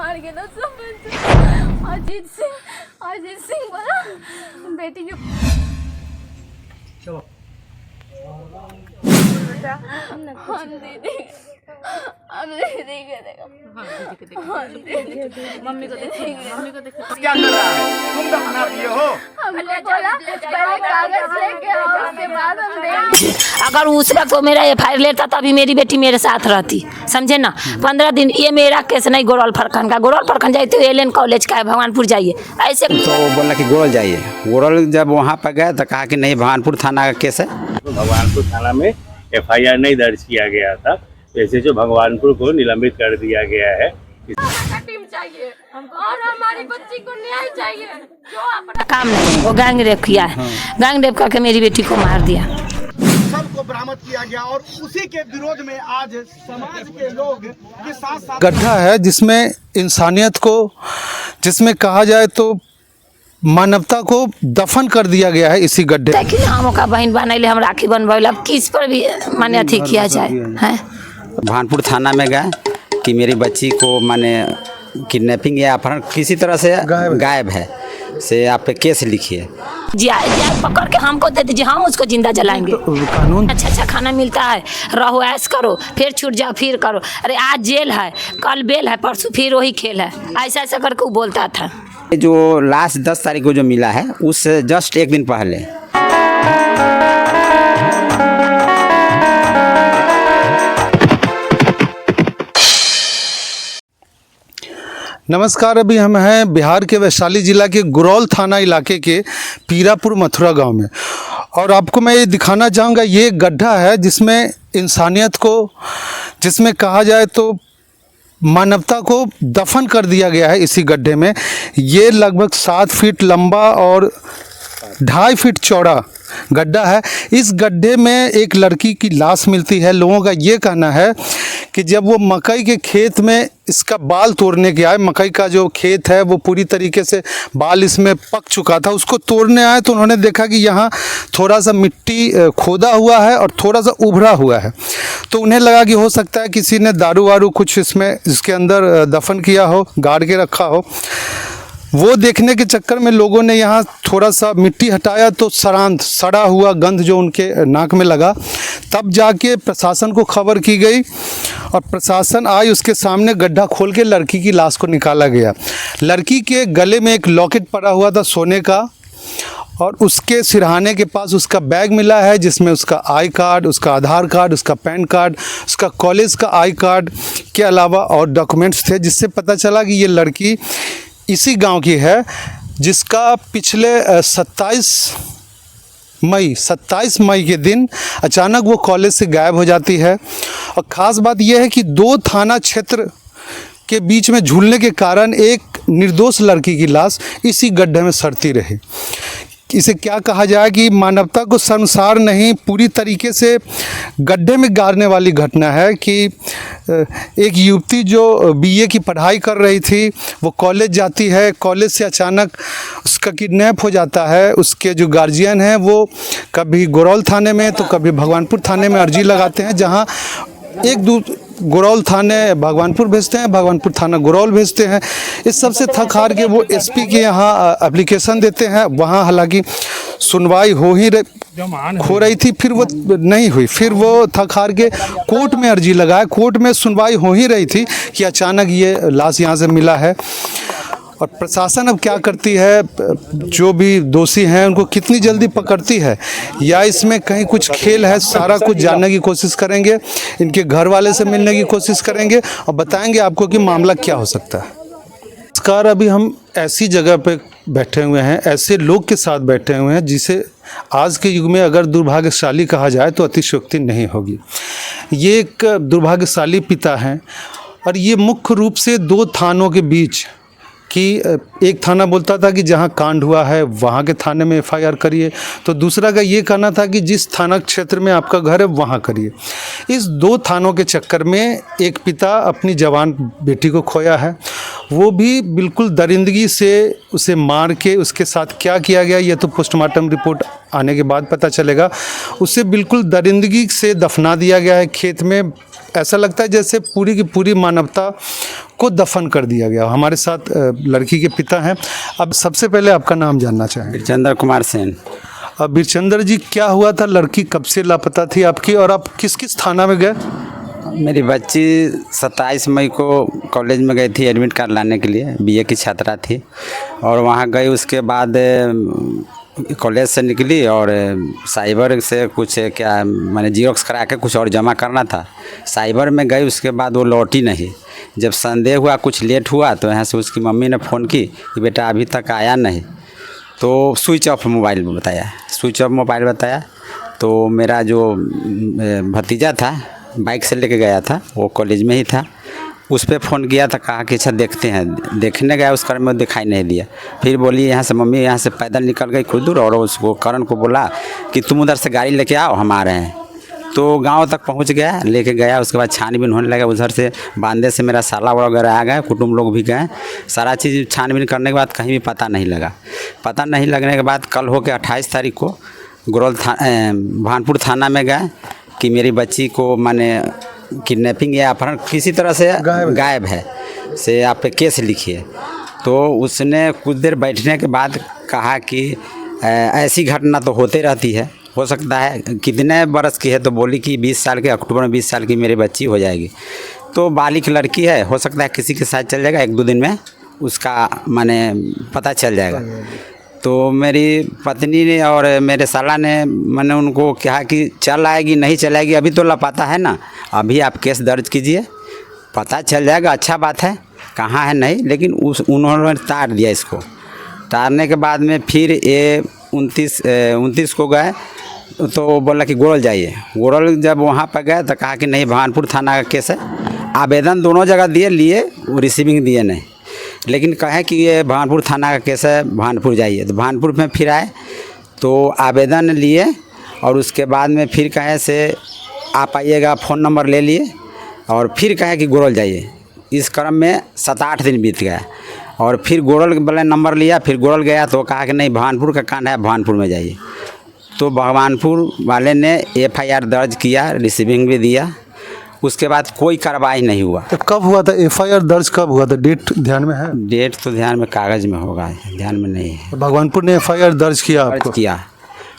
मार के ना समझ। अजीत सिंह बोला बेटी के चलो हम दीदी मम्मी को देखो क्या कर रहा है? तुम तो बना दिए हो। हमने बोला पहले कागज लेके आओ उसके बाद हम देंगे। अगर उस वक्त वो मेरा FIR लेता तभी मेरी बेटी मेरे साथ रहती, समझे ना। 15 दिन ये मेरा केस नहीं गोरौल फरखन का। गोरौल फरखन जाइए तो LN कॉलेज का है, भगवानपुर जाइए ऐसे। तो वो बोला कि गोरौल जाइए। गोरौल जब वहाँ पर गए तो कहा कि नहीं भगवानपुर थाना का केस है। भगवानपुर थाना में FIR नहीं दर्ज किया गया था, जैसे जो भगवानपुर को निलंबित कर दिया गया है। टीम चाहिए और हमारी बच्ची को न्याय चाहिए जो अपना काम नहीं, वो गैंग रेप किया है। गैंग रेप करके मेरी बेटी को मार दिया। सबको बरामद किया गया और उसी के विरोध में आज समाज के लोग के साथ साथ गड्ढा है जिसमें इंसानियत को, जिसमें कहा जाए तो मानवता को दफन कर दिया गया है इसी गड्ढे। ताकि हम का बहन बनैले हम राखी बनबैल, अब किस पर भी माने अथी किया जाए हैं। भगवानपुर थाना में गए कि मेरी बच्ची को माने किडनैपिंग या अपहरण किसी तरह से गायब है, से आप पे केस लिखिए। जी पकड़ के हमको दे दीजिए, हम उसको जिंदा जलाएंगे। कानून अच्छा खाना मिलता है, रहो ऐश करो, फिर छूट जाओ फिर करो। अरे आज जेल है, कल बेल है, परसों फिर वही खेल है। ऐसा ऐसा करके वो बोलता था। जो लास्ट 10 तारीख को जो मिला है उससे जस्ट एक दिन पहले नमस्कार। अभी हम हैं बिहार के वैशाली जिला के गुरौल थाना इलाके के पीरापुर मथुरा गांव में, और आपको मैं ये दिखाना चाहूँगा, ये गड्ढा है जिसमें इंसानियत को, जिसमें कहा जाए तो मानवता को दफन कर दिया गया है इसी गड्ढे में। ये लगभग 7 फीट लंबा और 2.5 फीट चौड़ा गड्ढा है। इस गड्ढे में एक लड़की की लाश मिलती है। लोगों का ये कहना है कि जब वो मकई के खेत में इसका बाल तोड़ने के आए, मकई का जो खेत है वो पूरी तरीके से बाल इसमें पक चुका था, उसको तोड़ने आए तो उन्होंने देखा कि यहाँ थोड़ा सा मिट्टी खोदा हुआ है और थोड़ा सा उभरा हुआ है। तो उन्हें लगा कि हो सकता है किसी ने दारू वारू कुछ इसमें इसके अंदर दफन किया हो, गाड़ के रखा हो। वो देखने के चक्कर में लोगों ने यहाँ थोड़ा सा मिट्टी हटाया तो सड़ा हुआ गंध जो उनके नाक में लगा। तब जाके प्रशासन को खबर की गई और प्रशासन आई, उसके सामने गड्ढा खोल के लड़की की लाश को निकाला गया। लड़की के गले में एक लॉकेट पड़ा हुआ था सोने का, और उसके सिरहाने के पास उसका बैग मिला है जिसमें उसका आई कार्ड, उसका आधार कार्ड, उसका पैन कार्ड, उसका कॉलेज का आई कार्ड के अलावा और डॉक्यूमेंट्स थे, जिससे पता चला कि ये लड़की इसी गांव की है, जिसका पिछले 27 मई के दिन अचानक वो कॉलेज से गायब हो जाती है। और ख़ास बात यह है कि 2 थाना क्षेत्र के बीच में झूलने के कारण एक निर्दोष लड़की की लाश इसी गड्ढे में सड़ती रही। इसे क्या कहा जाए कि मानवता को शर्मसार नहीं, पूरी तरीके से गड्ढे में गाड़ने वाली घटना है कि एक युवती जो BA की पढ़ाई कर रही थी, वो कॉलेज जाती है, कॉलेज से अचानक उसका किडनैप हो जाता है। उसके जो गार्जियन हैं वो कभी गुरौल थाने में तो कभी भगवानपुर थाने में अर्जी लगाते हैं, जहाँ गुरौल थाने भगवानपुर भेजते हैं, भगवानपुर थाना गुरौल भेजते हैं। इस सब से थक हार के वो SP के यहाँ एप्लीकेशन देते हैं। वहाँ हालांकि सुनवाई हो रही थी, फिर वो नहीं हुई। फिर वो थक हार के कोर्ट में अर्जी लगाए, कोर्ट में सुनवाई हो ही रही थी कि अचानक ये लाश यहाँ से मिला है। और प्रशासन अब क्या करती है, जो भी दोषी हैं उनको कितनी जल्दी पकड़ती है, या इसमें कहीं कुछ खेल है, सारा कुछ जानने की कोशिश करेंगे, इनके घर वाले से मिलने की कोशिश करेंगे और बताएंगे आपको कि मामला क्या हो सकता है। नमस्कार। अभी हम ऐसी जगह पे बैठे हुए हैं, ऐसे लोग के साथ बैठे हुए हैं जिसे आज के युग में अगर दुर्भाग्यशाली कहा जाए तो अतिशयोक्ति नहीं होगी। ये एक दुर्भाग्यशाली पिता हैं और ये मुख्य रूप से 2 थानों के बीच कि एक थाना बोलता था कि जहां कांड हुआ है वहां के थाने में FIR करिए, तो दूसरा का ये कहना था कि जिस थाना क्षेत्र में आपका घर है वहां करिए। इस 2 थानों के चक्कर में एक पिता अपनी जवान बेटी को खोया है, वो भी बिल्कुल दरिंदगी से उसे मार के उसके साथ क्या किया गया ये तो पोस्टमार्टम रिपोर्ट आने के बाद पता चलेगा। उसे बिल्कुल दरिंदगी से दफना दिया गया है खेत में। ऐसा लगता है जैसे पूरी की पूरी मानवता को दफन कर दिया गया। हमारे साथ लड़की के पिता हैं। अब सबसे पहले आपका नाम जानना चाहेंगे। चंद्र कुमार सेन। अब बीरचंद्र जी, क्या हुआ था? लड़की कब से लापता थी आपकी, और आप किस किस थाना में गए? मेरी बच्ची 27 मई को कॉलेज में गई थी एडमिट कार्ड लाने के लिए, बीए की छात्रा थी, और वहाँ गई। उसके बाद कॉलेज से निकली और साइबर से कुछ क्या मैंने जीरोक्स करा के कुछ और जमा करना था, साइबर में गई। उसके बाद वो लौटी नहीं। जब संदेह हुआ कुछ लेट हुआ तो यहाँ से उसकी मम्मी ने फ़ोन की कि बेटा अभी तक आया नहीं, तो स्विच ऑफ मोबाइल बताया, स्विच ऑफ मोबाइल बताया। तो मेरा जो भतीजा था बाइक से लेके गया था, वो कॉलेज में ही था, उस पर फ़ोन किया था, कहा कि अच्छा देखते हैं। देखने गया, उस करण में दिखाई नहीं दिया। फिर बोली यहाँ से मम्मी यहाँ से पैदल निकल गई कुछ दूर, और उसको करण को बोला कि तुम उधर से गाड़ी लेके आओ, हम आ रहे हैं। तो गांव तक पहुंच गया, लेके गया। उसके बाद छानबीन होने लगा, उधर से बांदे से मेरा साला वगैरह आ गए, कुटुंब लोग भी गए। सारा चीज़ छानबीन करने के बाद कहीं भी पता नहीं लगा। पता नहीं लगने के बाद कल हो के 28 तारीख को भानपुर थाना में गए कि मेरी बच्ची को माने किडनैपिंग या अपहरण किसी तरह से गायब है, से आप पे केस लिखिए। तो उसने कुछ देर बैठने के बाद कहा कि ऐसी घटना तो होते रहती है, हो सकता है। कितने बरस की है? तो बोली कि 20 साल के, अक्टूबर में 20 साल की मेरी बच्ची हो जाएगी। तो बालिक लड़की है, हो सकता है किसी के साथ चल जाएगा, 1-2 दिन में उसका माने पता चल जाएगा। तो मेरी पत्नी ने और मेरे साला ने मैंने उनको कहा कि चल आएगी, नहीं चलाएगी, अभी तो लापता है ना, अभी आप केस दर्ज कीजिए, पता चल जाएगा, अच्छा बात है, कहाँ है नहीं। लेकिन उन्होंने तार दिया इसको। तारने के बाद में फिर ये 29 को गए, तो बोला कि गोरल जाइए। गोरल जब वहाँ पर गए तो कहा कि नहीं, भानपुर थाना का केस है। आवेदन दोनों जगह लिए, रिसीविंग दिए नहीं, लेकिन कहे कि ये भानपुर थाना का केस है, भानपुर जाइए। तो भानपुर में फिर आए तो आवेदन लिए, और उसके बाद में फिर कहे से आप आइएगा, फ़ोन नंबर ले लिए, और फिर कहे कि गोरल जाइए। इस क्रम में 7-8 दिन बीत गया, और फिर गोरल वाले नंबर लिया, फिर गोरल गया तो कहा कि नहीं, भानपुर का कांड है, भानपुर में जाइए। तो भानपुर वाले ने FIR दर्ज किया, रिसीविंग भी दिया। उसके बाद कोई कार्रवाई नहीं हुआ। तो कब हुआ था FIR दर्ज? कब हुआ था? डेट ध्यान में है? डेट तो ध्यान में, कागज़ में होगा, ध्यान में नहीं है। भगवानपुर ने FIR दर्ज किया आपको? किया,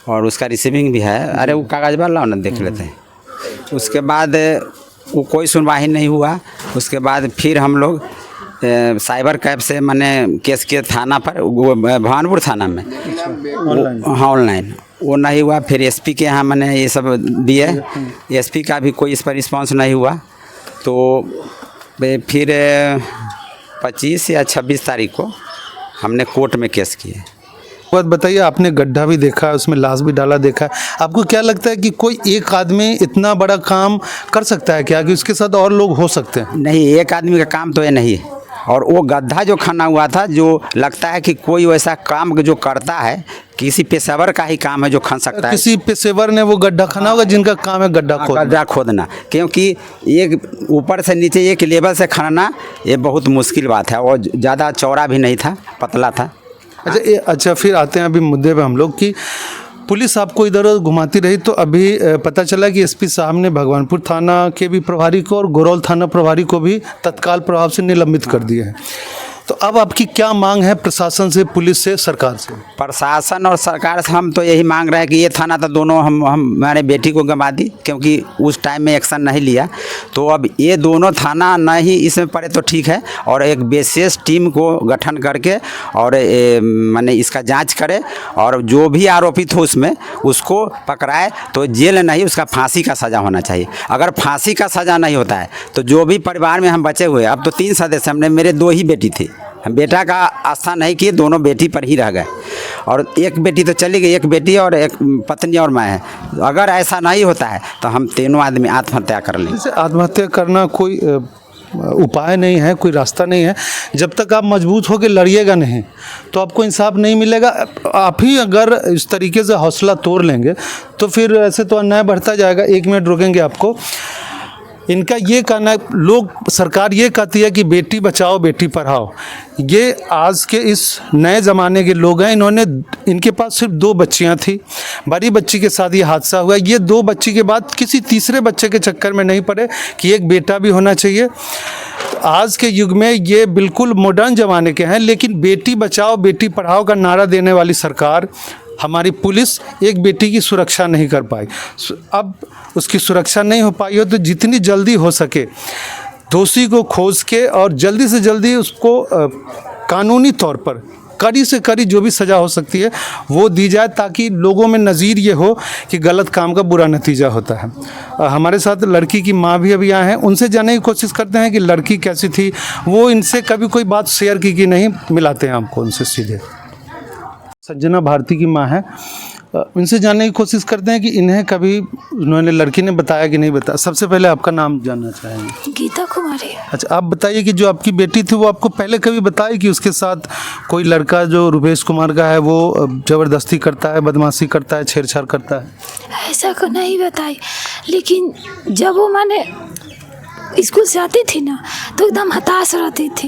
और उसका रिसीविंग भी है। अरे वो कागज़ वाला ना, देख लेते हैं। उसके बाद वो कोई सुनवाई नहीं हुआ। उसके बाद फिर हम लोग साइबर कैब से मैंने केस किया थाना पर, भानपुर थाना में, हाँ ऑनलाइन, वो नहीं हुआ। फिर SP के यहाँ मैंने ये सब दिए, SP का भी कोई इस पर रिस्पांस नहीं हुआ। तो फिर 25 या 26 तारीख को हमने कोर्ट में केस किए। बात बताइए, आपने गड्ढा भी देखा है, उसमें लाश भी डाला देखा है, आपको क्या लगता है कि कोई एक आदमी इतना बड़ा काम कर सकता है क्या, कि उसके साथ और लोग हो सकते हैं? नहीं, एक आदमी का काम तो ये नहीं है। और वो गड्ढा जो खना हुआ था, जो लगता है कि कोई वैसा काम जो करता है, किसी पेशेवर का ही काम है जो खन सकता है। किसी पेशेवर ने वो गड्ढा खना होगा जिनका काम है गड्ढा खोदना, क्योंकि एक ऊपर से नीचे एक लेवल से खनना ये बहुत मुश्किल बात है, और ज़्यादा चौड़ा भी नहीं था, पतला था। अच्छा, फिर आते हैं अभी मुद्दे पे हम लोग कि पुलिस आपको इधर उधर घुमाती रही, तो अभी पता चला कि SP साहब ने भगवानपुर थाना के भी प्रभारी को और गोरौल थाना प्रभारी को भी तत्काल प्रभाव से निलंबित कर दिए हैं। तो अब आपकी क्या मांग है प्रशासन से, पुलिस से, सरकार से? प्रशासन और सरकार से हम तो यही मांग रहे हैं कि ये थाना तो दोनों हम हमारे बेटी को गंवा दी, क्योंकि उस टाइम में एक्शन नहीं लिया। तो अब ये दोनों थाना नहीं इसमें पड़े तो ठीक है, और एक विशेष टीम को गठन करके और माने इसका जांच करे, और जो भी आरोपित हो उसमें उसको पकड़ाए, तो जेल नहीं, उसका फांसी का सज़ा होना चाहिए। अगर फांसी का सज़ा नहीं होता है तो जो भी परिवार में हम बचे हुए, अब तो 3 सदस्य, हमने मेरे 2 ही बेटी थी, हम बेटा का आस्था नहीं किए, दोनों बेटी पर ही रह गए, और एक बेटी तो चली गई, एक बेटी और एक पत्नी और मैं है। अगर ऐसा नहीं होता है तो हम तीनों आदमी आत्महत्या कर लेंगे। जैसे आत्महत्या करना कोई उपाय नहीं है, कोई रास्ता नहीं है। जब तक आप मजबूत होकर लड़िएगा नहीं तो आपको इंसाफ नहीं मिलेगा। आप ही अगर इस तरीके से हौसला तोड़ लेंगे तो फिर ऐसे तो अन्याय बढ़ता जाएगा। 1 मिनट रोकेंगे आपको। इनका ये कहना है, लोग, सरकार ये कहती है कि बेटी बचाओ बेटी पढ़ाओ। ये आज के इस नए ज़माने के लोग हैं। इनके पास सिर्फ 2 बच्चियां थी, बड़ी बच्ची के साथ ये हादसा हुआ। ये 2 बच्ची के बाद किसी तीसरे बच्चे के चक्कर में नहीं पड़े कि एक बेटा भी होना चाहिए। आज के युग में ये बिल्कुल मॉडर्न ज़माने के हैं, लेकिन बेटी बचाओ बेटी पढ़ाओ का नारा देने वाली सरकार, हमारी पुलिस एक बेटी की सुरक्षा नहीं कर पाई। अब उसकी सुरक्षा नहीं हो पाई हो तो जितनी जल्दी हो सके दोषी को खोज के और जल्दी से जल्दी उसको कानूनी तौर पर कड़ी से कड़ी जो भी सज़ा हो सकती है वो दी जाए, ताकि लोगों में नज़ीर ये हो कि गलत काम का बुरा नतीजा होता है। हमारे साथ लड़की की माँ भी अभी आए हैं, उनसे जानने की कोशिश करते हैं कि लड़की कैसी थी। वो इनसे कभी कोई बात शेयर की कि नहीं, मिलाते हैं आपको उनसे सीधे। संजना भारती की माँ है, इनसे जानने की कोशिश करते हैं कि इन्हें कभी उन्होंने लड़की ने बताया कि नहीं बताया। सबसे पहले आपका नाम जानना चाहेंगे। गीता कुमारी। अच्छा, आप बताइए कि जो आपकी बेटी थी वो आपको पहले कभी बताई कि उसके साथ कोई लड़का जो रुपेश कुमार का है वो ज़बरदस्ती करता है, बदमाशी करता है, छेड़छाड़ करता है? ऐसा को नहीं बताई, लेकिन जब वो मैंने स्कूल से आती थी ना तो एकदम हताश रहती थी।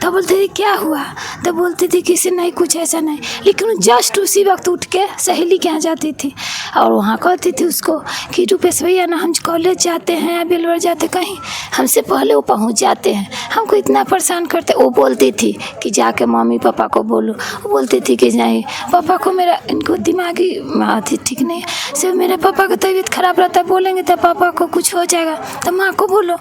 तो बोलती थी क्या हुआ, तो बोलती थी किसी नहीं, कुछ ऐसा नहीं। लेकिन जस्ट उसी वक्त उठ के सहेली के यहाँ जाती थी और वहाँ कहती थी उसको कि रुपेश भैया ना हम कॉलेज जाते हैं या बेलवर जाते कहीं, हमसे पहले वो पहुँच जाते हैं, हमको इतना परेशान करते। वो बोलती थी कि जाके मम्मी पापा को बोलो। वो बोलती थी कि नहीं पापा को, मेरा इनको दिमागी अथी ठीक नहीं है, सिर्फ मेरे पापा का तबीयत खराब रहता है, बोलेंगे तो पापा को कुछ हो जाएगा तो माँ को बोलो।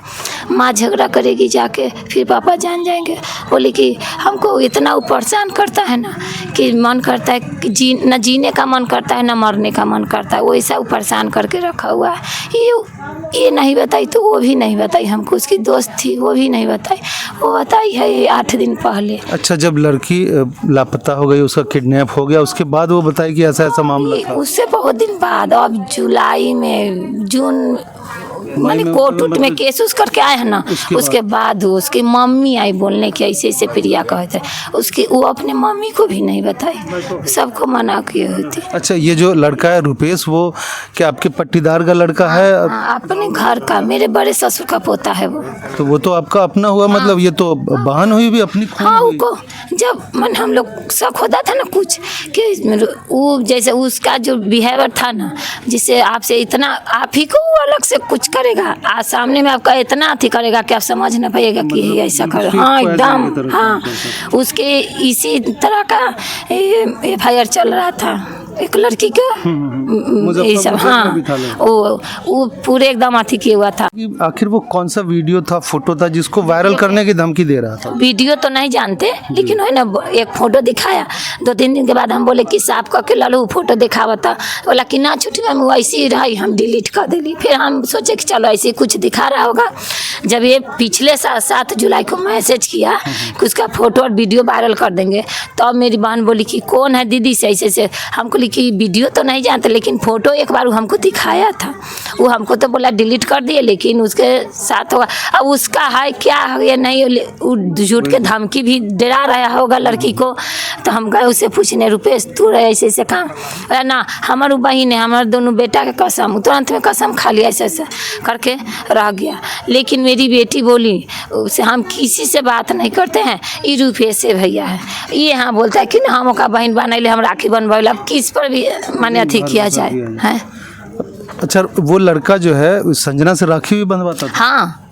माँ झगड़ा करेगी जाके, फिर पापा जान जाएंगे। बोले कि हमको इतना वो परेशान करता है ना कि मन करता है कि न जीने का मन करता है न मरने का मन करता है, वैसा वो परेशान करके रखा हुआ है। ये नहीं बताई तो वो भी नहीं बताई हमको, उसकी दोस्त थी वो भी नहीं बताई, वो बताई है 8 दिन पहले। अच्छा, जब लड़की लापता हो गई, उसका किडनैप हो गया, उसके बाद वो बताई कि ऐसा ऐसा मामला था? उससे बहुत दिन बाद, अब जुलाई में, जून मैंने कोर्ट उट में केस उस करके आए हैं ना, उसके बाद उसकी मम्मी आई बोलने की ऐसे ऐसे प्रिया कहते हैं उसकी, वो अपने मम्मी को भी नहीं बताई, सबको मना किए हुई थी। अच्छा, ये जो लड़का है रुपेश, वो क्या आपके पट्टीदार का लड़का है? अपने घर का, मेरे बड़े ससुर का पोता है वो। तो वो तो आपका अपना हुआ, मतलब ये तो बहन हुई भी अपनी खून हाँ, हुई। उनको जब मन हम लोग शक होता था ना कुछ कि वो जैसे उसका जो बिहेवियर था ना, जिससे आपसे इतना आप ही को अलग से कुछ करेगा, आज सामने में आपका इतना अथी करेगा कि आप समझ ना पाइएगा कि ऐसा कर। हाँ एकदम, हाँ उसके इसी तरह का FIR चल रहा था एक लड़की का, ये सब। हाँ, वो पूरे एकदम अथी किया हुआ था। आखिर वो कौन सा वीडियो था, फोटो था जिसको वायरल करने की धमकी दे रहा था? वीडियो तो नहीं जानते, लेकिन है ना एक फोटो दिखाया, 2-3 दिन के बाद हम बोले कि साफ करके लालू फोटो दिखावा था, बोला कि ना छुट्टी में वो ऐसी ही रही, हम डिलीट कर दिली। फिर हम सोचे कि चलो ऐसे कुछ दिखा रहा होगा। जब ये पिछले 7 जुलाई को मैसेज किया कि उसका फोटो और वीडियो वायरल कर देंगे, तो मेरी बहन बोली कि कौन है दीदी से ऐसे हमको कि वीडियो तो नहीं जानते, लेकिन फ़ोटो एक बार वो हमको दिखाया था, वो हमको तो बोला डिलीट कर दिए, लेकिन उसके साथ होगा। अब उसका है क्या है या नहीं, झूठ के धमकी भी डरा रहा होगा लड़की को। तो हम गए उसे पूछने, रुपेश तू रहे ऐसे ऐसे काम ना, हमारे बहन है, हमारे दोनों बेटा के कसम, तुरंत में कसम खा लिया, ऐसे ऐसे करके रह गया। लेकिन मेरी बेटी बोली उसे हम किसी से बात नहीं करते हैं, ये रुपेश से भैया है, ये हाँ बोलता है कि ना हम का बहन बनैले, हम राखी बनवाइल, अब किस पर भी माने अथी किया जाए है। अच्छा, वो लड़का जो है संजना से राखी भी बंधवाता था? हाँ,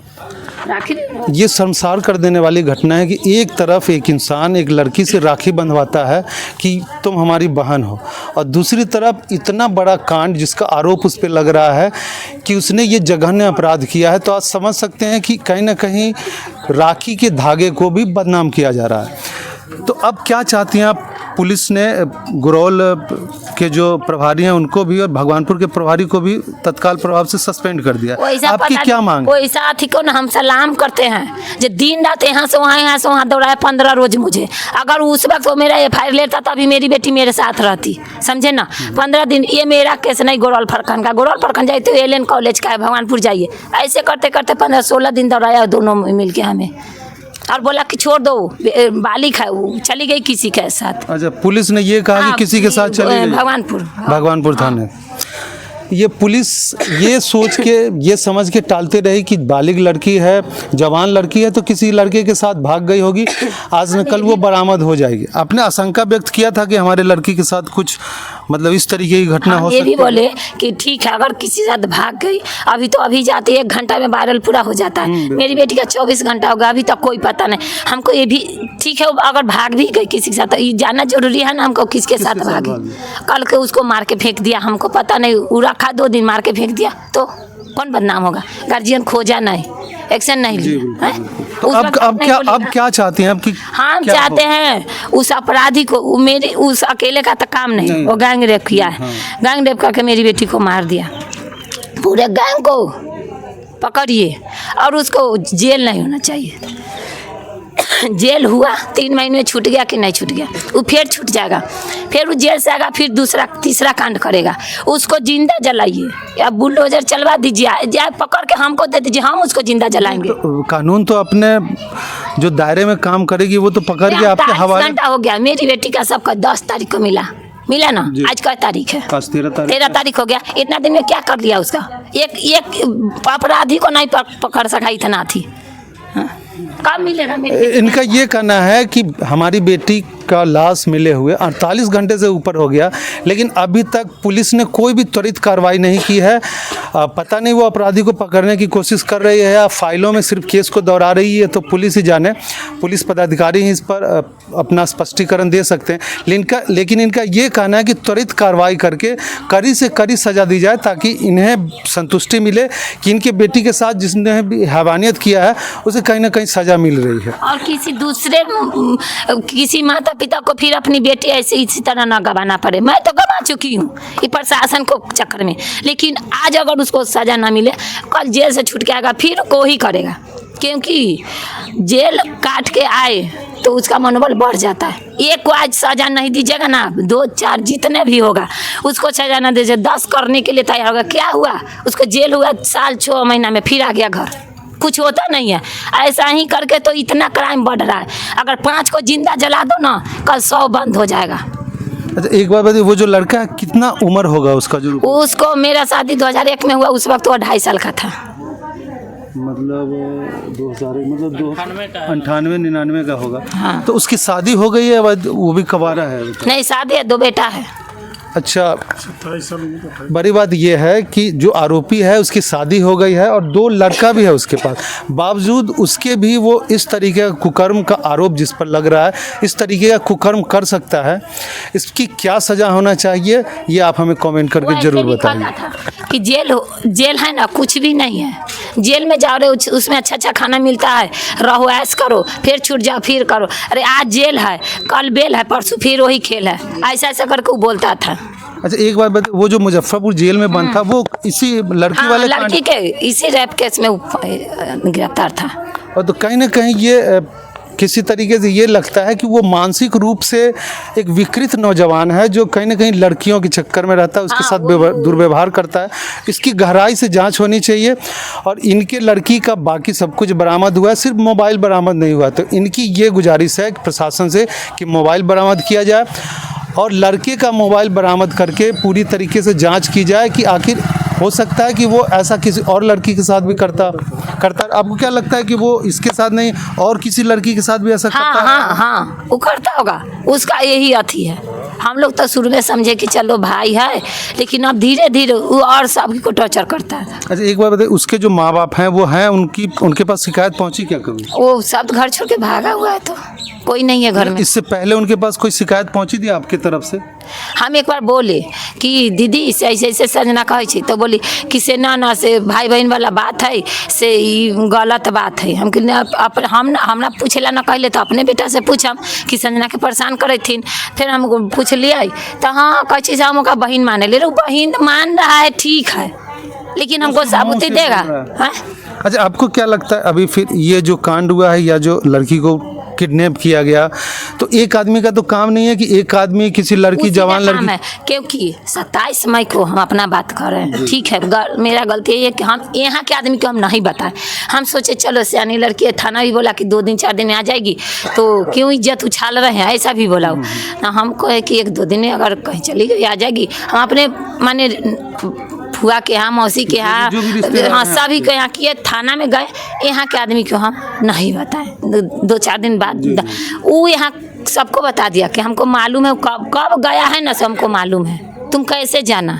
राखी। ये शर्मसार कर देने वाली घटना है कि एक तरफ एक इंसान एक लड़की से राखी बंधवाता है कि तुम हमारी बहन हो, और दूसरी तरफ इतना बड़ा कांड जिसका आरोप उस पर लग रहा है कि उसने ये जघन्य अपराध किया है। तो आज समझ सकते हैं कि कहीं ना कहीं राखी के धागे को भी बदनाम किया जा रहा है। तो अब क्या चाहती हैं आप? पुलिस ने गुरौल के जो प्रभारी हैं उनको भी और भगवानपुर के प्रभारी को भी तत्काल प्रभाव से सस्पेंड कर दिया। आपकी क्या मांग? कोई साथी को ना हम सलाम करते हैं जो दिन रात यहाँ से वहाँ दौड़ाया 15 रोज मुझे। अगर उस वक्त वो मेरा FIR लेता तभी मेरी बेटी मेरे साथ रहती, समझे ना। 15 दिन ये मेरा केस नहीं गोरौल फरखन का, गोरौल फरखन जाए तो एलन कॉलेज का है, भगवानपुर जाइए। ऐसे करते करते 15-16 दिन दौड़ाया दोनों मिल के हमें, और बोला कि छोड़ दो, बालिक है, वो चली गई किसी के साथ। अच्छा, पुलिस ने ये कहा कि किसी के साथ चली गई? भगवानपुर भगवानपुर थाने। ये पुलिस ये सोच के ये समझ के टालते रही कि बालिग लड़की है, जवान लड़की है, तो किसी लड़के के साथ भाग गई होगी, आज न कल वो बरामद हो जाएगी। आपने आशंका व्यक्त किया था कि हमारे लड़की के साथ कुछ मतलब इस तरीके की घटना हो ये सकती भी बोले कि ठीक है अगर किसी के साथ भाग गई, अभी जाते 1 घंटा में वायरल पूरा हो जाता है। मेरी बेटी का 24 घंटा हो गया, अभी तक कोई पता नहीं। हमको ये भी ठीक है अगर भाग भी गई किसी के साथ, ये जानना जरूरी है ना हमको किसके साथ भागी। कल के उसको मार के फेंक दिया, हमको पता नहीं, वो रखा 2 दिन मार के फेंक दिया तो कौन बदनाम होगा? गार्जियन खोजा नहीं, एक्शन नहीं लिया। तो अब क्या चाहते हैं? हम चाहते हैं उस अपराधी को, उस अकेले का तो काम नहीं, वो गैंग रेप किया है। गैंग रेप करके मेरी बेटी को मार दिया। पूरे गैंग को पकड़िए और उसको जेल नहीं होना चाहिए। जेल हुआ 3 महीने में छूट गया कि नहीं छूट गया, वो फिर छूट जाएगा, फिर वो जेल से आएगा, फिर दूसरा तीसरा कांड करेगा। उसको जिंदा जलाइए या बुलडोजर चलवा दीजिए, या पकड़ के हमको दे दीजिए, हम उसको जिंदा जलाएंगे। तो कानून तो अपने जो दायरे में काम करेगी वो तो पकड़ के आपके हवाले। घंटा हो गया, मेरी बेटी का सबका 10 तारीख को मिला ना, आज का तारीख है? 13 तारीख हो गया। इतना दिन में क्या कर लिया उसका? एक अपराधी को नहीं पकड़ सका, इतना थी। कब मिलेगा? इनका ये कहना है कि हमारी बेटी का लाश मिले हुए 48 घंटे से ऊपर हो गया, लेकिन अभी तक पुलिस ने कोई भी त्वरित कार्रवाई नहीं की है। पता नहीं वो अपराधी को पकड़ने की कोशिश कर रही है या फाइलों में सिर्फ केस को दोहरा रही है, तो पुलिस ही जाने। पुलिस पदाधिकारी ही इस पर अपना स्पष्टीकरण दे सकते हैं। लेकिन इनका ये कहना है कि त्वरित कार्रवाई करके कड़ी से कड़ी सज़ा दी जाए, ताकि इन्हें संतुष्टि मिले कि इनके बेटी के साथ जिसने भी हैवानियत किया है उसे कहीं ना कहीं सज़ा मिल रही है। और किसी माता पिता को फिर अपनी बेटी ऐसे इसी तरह ना गवाना पड़े। मैं तो गवा चुकी हूँ ये प्रशासन को चक्कर में, लेकिन आज अगर उसको सजा ना मिले, कल जेल से छूट के आएगा, फिर को ही करेगा। क्योंकि जेल काट के आए तो उसका मनोबल बढ़ जाता है। एक को आज सजा नहीं दीजिएगा ना, 2-4 जितने भी होगा उसको सजा ना दीजिए, 10 करने के लिए तैयार होगा। क्या हुआ? उसको जेल हुआ 1-6 महीना में, फिर आ गया घर, कुछ होता नहीं है। ऐसा ही करके तो इतना क्राइम बढ़ रहा है। अगर 5 को जिंदा जला दो ना, कल 100 बंद हो जाएगा। अच्छा, एक बार बताइए, वो जो लड़का है कितना उम्र होगा उसका? जो उसको मेरा शादी 2001 में हुआ, उस वक्त वो 2.5 साल का था। मतलब 98-99 का होगा। हाँ। तो उसकी शादी हो गई है, वो भी कवारा है? नहीं, शादी है, 2 बेटा है। अच्छा, बड़ी बात यह है कि जो आरोपी है उसकी शादी हो गई है और 2 लड़का भी है उसके पास, बावजूद उसके भी वो इस तरीके का कुकर्म का आरोप जिस पर लग रहा है, इस तरीके का कुकर्म कर सकता है। इसकी क्या सज़ा होना चाहिए ये आप हमें कमेंट करके ज़रूर बताइए। कि जेल है ना, कुछ भी नहीं है। जेल में जाओ रहे, उसमें अच्छा खाना मिलता है, रहो ऐश करो, फिर छूट जाओ, फिर करो। अरे आज जेल है, कल बेल है, परसों फिर वही खेल है, ऐसा करके वो बोलता था। अच्छा, एक बार बताइए, वो जो मुजफ्फरपुर जेल में बंद था, वो इसी लड़की वाले लड़की के इसी रेप केस में गिरफ्तार था। और तो कहीं ना कहीं ये किसी तरीके से ये लगता है कि वो मानसिक रूप से एक विकृत नौजवान है, जो कहीं ना कहीं लड़कियों के चक्कर में रहता है, उसके साथ दुर्व्यवहार करता है। इसकी गहराई से जांच होनी चाहिए। और इनके लड़की का बाकी सब कुछ बरामद हुआ है, सिर्फ मोबाइल बरामद नहीं हुआ। तो इनकी ये गुजारिश है प्रशासन से कि मोबाइल बरामद किया जाए और लड़के का मोबाइल बरामद करके पूरी तरीके से जांच की जाए कि आखिर हो सकता है कि वो ऐसा किसी और लड़की के साथ भी करता। आपको क्या लगता है कि वो इसके साथ नहीं और किसी लड़की के साथ भी ऐसा करता है? हाँ, वो करता होगा। उसका यही अथी है। हम लोग तो शुरू में समझे कि चलो भाई है, लेकिन अब धीरे धीरे वो और सभी को टॉर्चर करता है। अच्छा, एक बार बताइए, उसके जो माँ बाप हैं वो हैं, उनके पास शिकायत पहुंची क्या कभी? वो सब घर छोड़ के भागा हुआ है, तो कोई नहीं है घर में। इससे पहले उनके पास कोई शिकायत पहुंची थी आपकी तरफ से? हम एक बार बोले कि दीदी ऐसे संजना कहे छे, तो बोली कि से ना से भाई बहन वाला बात है, से गलत बात है। हम हमरा पूछेला ना कहले, तो अपने बेटा से पूछम कि संजना के परेशान करे थीन। फिर हम पूछ लिया तो हाँ कहे से हम बहन माने ले, बहन मान रहा है, ठीक है, लेकिन हमको साबुती देगा। अच्छा, आपको क्या लगता है अभी फिर ये जो कांड हुआ है या जो लड़की को किडनैप किया गया, तो एक आदमी का तो काम नहीं है कि एक आदमी किसी लड़की जवान लड़की है, क्योंकि 27 मई को हम अपना बात कर रहे हैं, ठीक है। मेरा गलती है कि हम यहाँ के आदमी को हम नहीं बताए। हम सोचे चलो सियानी लड़की है, थाना भी बोला कि 2-4 दिन में आ जाएगी, तो क्यों इज्जत उछाल रहे हैं, ऐसा भी बोला ना। हमको है कि 1-2 दिन में अगर कहीं चली गई आ जाएगी। हम अपने माने फुआ के यहाँ, मौसी के यहाँ, जो भी रिश्तेदार हाँ हैं सभी के यहाँ किए। थाना में गए, यहाँ के आदमी को हम नहीं बताए। 2-4 दिन बाद वो यहाँ सबको बता दिया कि हमको मालूम है, कब कब गया है ना, सब हमको मालूम है, तुम कैसे जाना।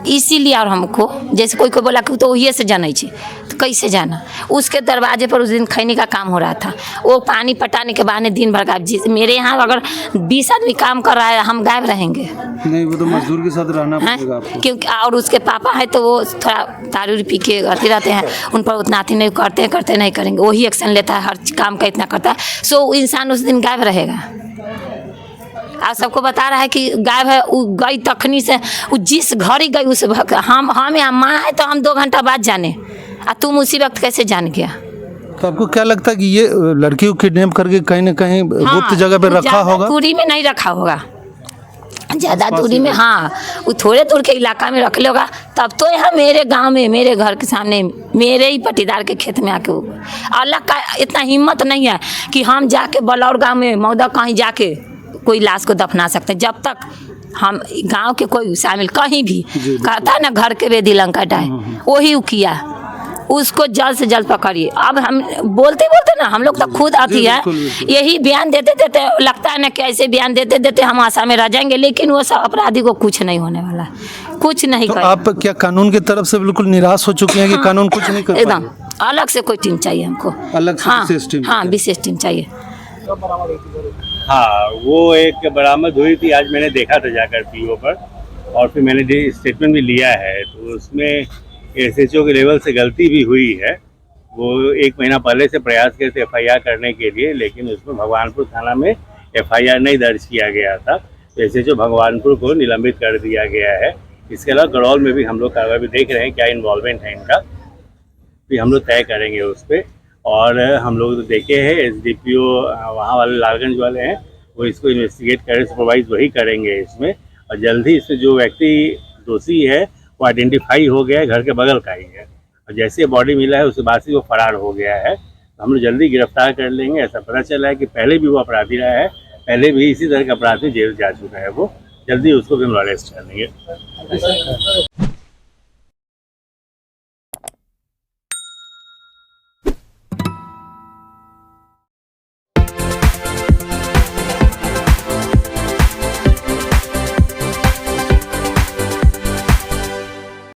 इसीलिए और हमको जैसे कोई को बोला कि तो ये से जाना चाहिए, तो कैसे जाना। उसके दरवाजे पर उस दिन खैनी का काम हो रहा था, वो पानी पटाने के बहाने दिन भर गायब। जिस मेरे यहाँ अगर 20 आदमी काम कर रहा है, हम गायब रहेंगे नहीं, वो तो मजदूर के साथ रहना पड़ेगा आपको। क्योंकि और उसके पापा है तो वो थोड़ा दारू पी के करते रहते हैं, उन पर उतना अति नहीं करते नहीं करेंगे, वही एक्शन लेता है, हर काम का इतना करता है। सो इंसान उस दिन गायब रहेगा। आप सबको बता रहा है कि गायब है, वो गई तखनी से, वो जिस घर ही गई उस हम यहाँ माँ है तो हम 2 घंटा बाद जाने, और तुम उसी वक्त कैसे जान गया। तो आपको क्या लगता है कि ये लड़की को किडनैप करके कहीं ना कहीं गुप्त जगह पे रखा होगा? दूरी में नहीं रखा होगा, ज़्यादा दूरी में, हाँ वो थोड़े दूर के इलाका में रख लेगा। तब तो यहाँ मेरे गांव में, मेरे घर के सामने, मेरे ही पटीदार के खेत में आके, अलग का इतना हिम्मत नहीं है कि हम जाके बलौर गाँव में मौदा कहीं जाके कोई लाश को दफना सकते हैं। जब तक हम गांव के कोई शामिल कहीं भी कहता है ना घर के बेदी लंका डाय, वही किया, उसको जल्द से जल्द पकड़िए। अब हम बोलते ना, हम लोग तो खुद आती है, यही बयान देते देते लगता है ना कि ऐसे बयान देते देते हम आशा में रह जाएंगे, लेकिन वो सब अपराधी को कुछ नहीं होने वाला, कुछ नहीं तो कर। आप क्या कानून की तरफ से बिल्कुल निराश हो चुके हैं कि कानून कुछ नहीं कर पाएगा? एकदम अलग से कोई टीम चाहिए हमको, अलग से हाँ विशेष टीम? हाँ विशेष टीम चाहिए। हाँ, वो एक बरामद हुई थी, आज मैंने देखा था जाकर पीओ पर, और फिर मैंने स्टेटमेंट भी लिया है। तो उसमें SHO के लेवल से गलती भी हुई है। वो 1 महीना पहले से प्रयास किए थे FIR करने के लिए, लेकिन उसमें भगवानपुर थाना में FIR नहीं दर्ज किया गया था। तो SHO भगवानपुर को निलंबित कर दिया गया है। इसके अलावा गड़ौल में भी हम लोग कार्रवाई देख रहे हैं, क्या इन्वॉल्वमेंट है इनका, फिर हम लोग तय करेंगे उस पर। और हम लोग तो देखे हैं, SDPO वहाँ वाले लालगंज वाले हैं, वो इसको इन्वेस्टिगेट करें, सुपरवाइज वही करेंगे इसमें। और जल्दी इसमें जो व्यक्ति दोषी है वो आइडेंटिफाई हो गया है, घर के बगल का ही है, और जैसे बॉडी मिला है उसके बाद से वो फरार हो गया है। तो हम लोग जल्दी गिरफ्तार कर लेंगे। ऐसा पता चला है कि पहले भी वो अपराधी रहा है, पहले भी इसी तरह का अपराधी जेल जा चुका है, वो जल्दी उसको भी हम अरेस्ट कर लेंगे।